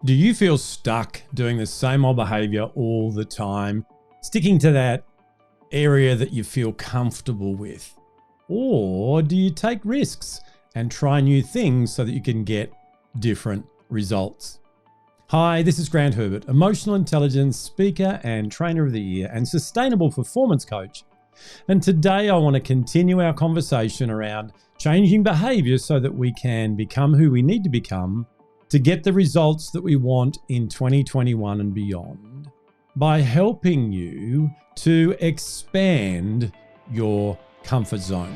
Do you feel stuck doing the same old behavior all the time, sticking to that area that you feel comfortable with? Or do you take risks and try new things so that you can get different results? Hi, this is Grant Herbert, emotional intelligence speaker and trainer of the year and sustainable performance coach. And today I want to continue our conversation around changing behavior so that we can become who we need to become to get the results that we want in 2021 and beyond by helping you to expand your comfort zone.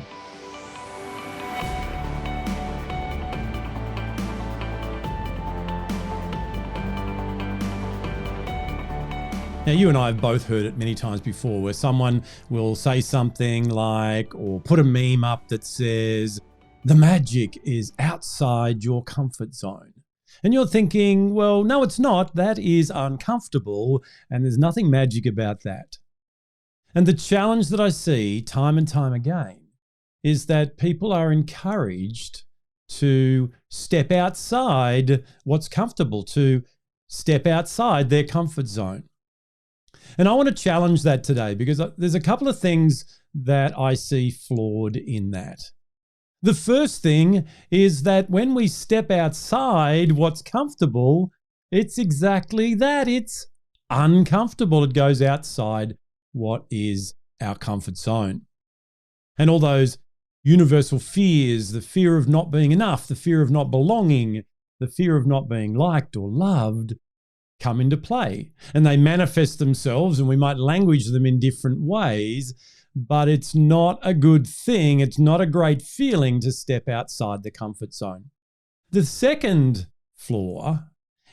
Now, you and I have both heard it many times before where someone will say something like, or put a meme up that says, the magic is outside your comfort zone. And you're thinking, well, no, it's not. That is uncomfortable, and there's nothing magic about that. And the challenge that I see time and time again is that people are encouraged to step outside what's comfortable, to step outside their comfort zone. And I want to challenge that today because there's a couple of things that I see flawed in that. The first thing is that when we step outside what's comfortable, it's exactly that. It's uncomfortable. It goes outside what is our comfort zone. And all those universal fears, the fear of not being enough, the fear of not belonging, the fear of not being liked or loved, come into play. And they manifest themselves, and we might language them in different ways, but it's not a good thing. It's not a great feeling to step outside the comfort zone. The second flaw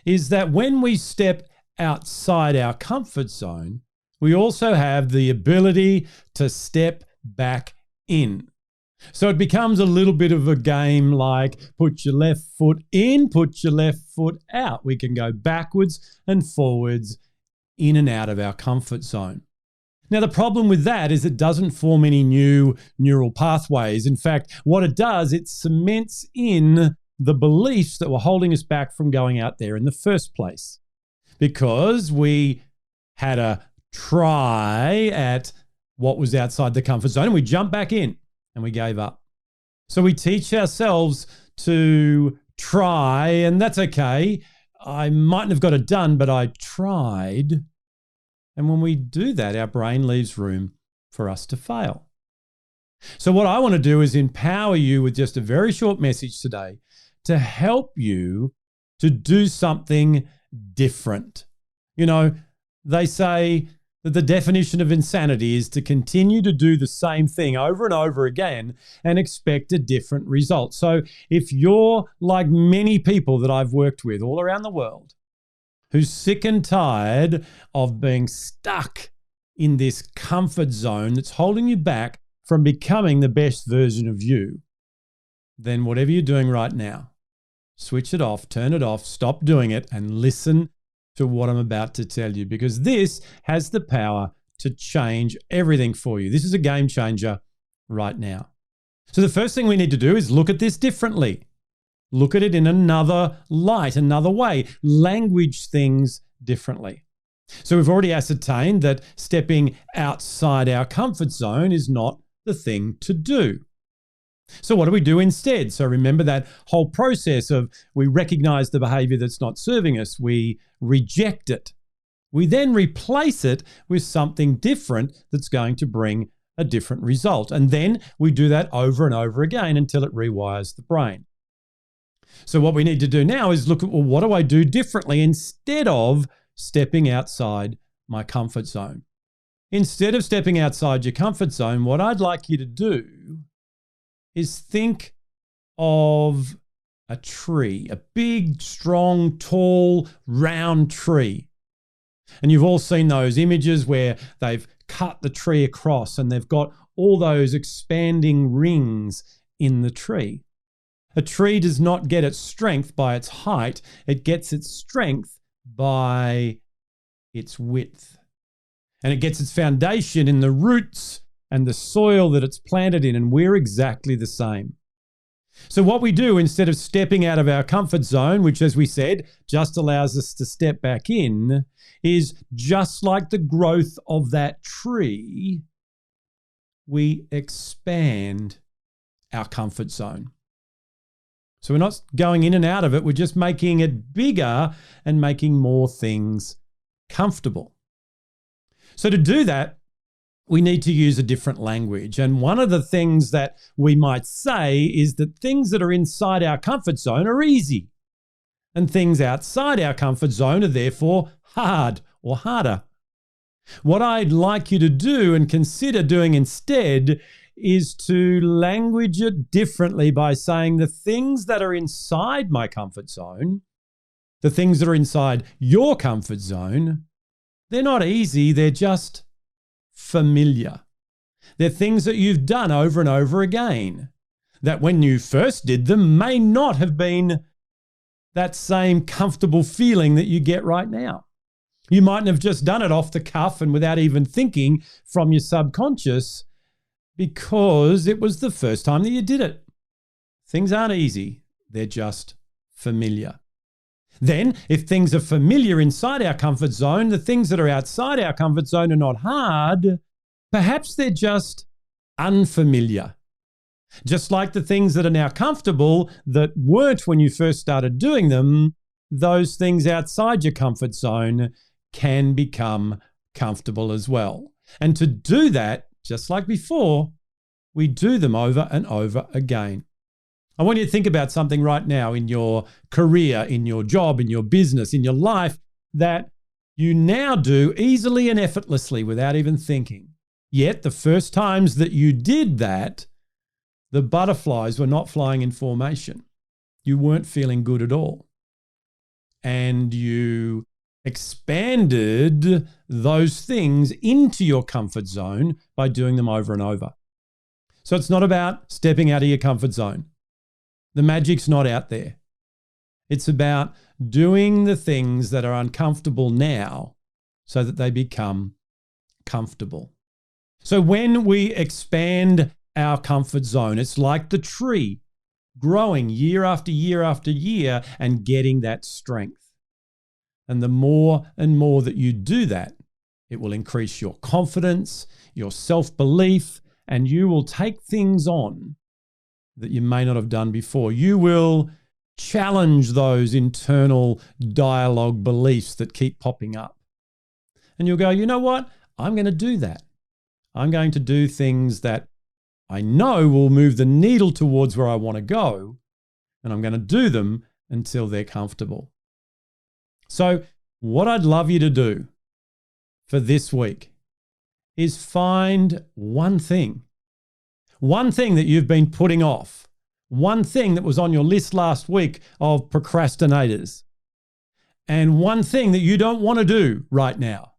is that when we step outside our comfort zone, we also have the ability to step back in. So it becomes a little bit of a game like put your left foot in, put your left foot out. We can go backwards and forwards in and out of our comfort zone. Now, the problem with that is it doesn't form any new neural pathways. In fact, what it does, it cements in the beliefs that were holding us back from going out there in the first place. Because we had a try at what was outside the comfort zone and we jumped back in and we gave up. So we teach ourselves to try, and that's okay. I mightn't have got it done, but I tried. And when we do that, our brain leaves room for us to fail. So what I want to do is empower you with just a very short message today to help you to do something different. You know, they say that the definition of insanity is to continue to do the same thing over and over again and expect a different result. So if you're like many people that I've worked with all around the world, who's sick and tired of being stuck in this comfort zone that's holding you back from becoming the best version of you, then whatever you're doing right now, switch it off, turn it off, stop doing it, and listen to what I'm about to tell you, because this has the power to change everything for you. This is a game changer right now. So the first thing we need to do is look at this differently. Look at it in another light, another way. Language things differently. So we've already ascertained that stepping outside our comfort zone is not the thing to do. So what do we do instead? So remember that whole process of we recognize the behavior that's not serving us. We reject it. We then replace it with something different that's going to bring a different result. And then we do that over and over again until it rewires the brain. So what we need to do now is look at, well, what do I do differently instead of stepping outside my comfort zone? Instead of stepping outside your comfort zone, what I'd like you to do is think of a tree, a big, strong, tall, round tree. And you've all seen those images where they've cut the tree across and they've got all those expanding rings in the tree. A tree does not get its strength by its height. It gets its strength by its width. And it gets its foundation in the roots and the soil that it's planted in, and we're exactly the same. So what we do instead of stepping out of our comfort zone, which as we said, just allows us to step back in, is just like the growth of that tree, we expand our comfort zone. So we're not going in and out of it, we're just making it bigger and making more things comfortable. So to do that, we need to use a different language. And one of the things that we might say is that things that are inside our comfort zone are easy, and things outside our comfort zone are therefore hard or harder. What I'd like you to do and consider doing instead is to language it differently by saying the things that are inside my comfort zone, the things that are inside your comfort zone, they're not easy, they're just familiar. They're things that you've done over and over again, that when you first did them may not have been that same comfortable feeling that you get right now. You mightn't have just done it off the cuff and without even thinking from your subconscious because it was the first time that you did it. Things aren't easy, they're just familiar. Then, if things are familiar inside our comfort zone, the things that are outside our comfort zone are not hard, perhaps they're just unfamiliar. Just like the things that are now comfortable that weren't when you first started doing them, those things outside your comfort zone can become comfortable as well. And to do that, just like before, we do them over and over again. I want you to think about something right now in your career, in your job, in your business, in your life that you now do easily and effortlessly without even thinking. Yet the first times that you did that, the butterflies were not flying in formation. You weren't feeling good at all. And you expanded those things into your comfort zone by doing them over and over. So it's not about stepping out of your comfort zone. The magic's not out there. It's about doing the things that are uncomfortable now so that they become comfortable. So when we expand our comfort zone, it's like the tree growing year after year after year and getting that strength. And the more and more that you do that, it will increase your confidence, your self-belief, and you will take things on that you may not have done before. You will challenge those internal dialogue beliefs that keep popping up. And you'll go, you know what? I'm going to do that. I'm going to do things that I know will move the needle towards where I want to go, and I'm going to do them until they're comfortable. So what I'd love you to do for this week is find one thing that you've been putting off, one thing that was on your list last week of procrastinators, and one thing that you don't want to do right now.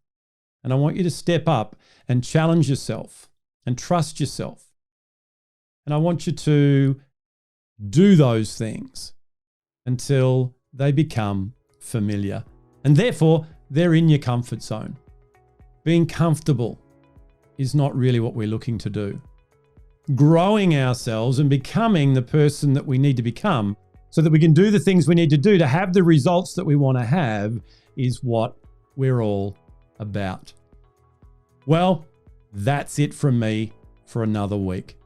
And I want you to step up and challenge yourself and trust yourself. And I want you to do those things until they become familiar. And therefore, they're in your comfort zone. Being comfortable is not really what we're looking to do. Growing ourselves and becoming the person that we need to become so that we can do the things we need to do to have the results that we want to have is what we're all about. Well, that's it from me for another week.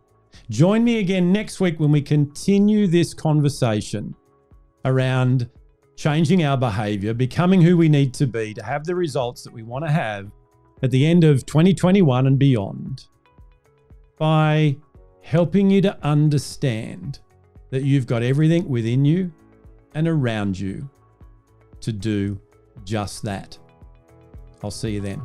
Join me again next week when we continue this conversation around changing our behavior, becoming who we need to be to have the results that we want to have at the end of 2021 and beyond, by helping you to understand that you've got everything within you and around you to do just that. I'll see you then.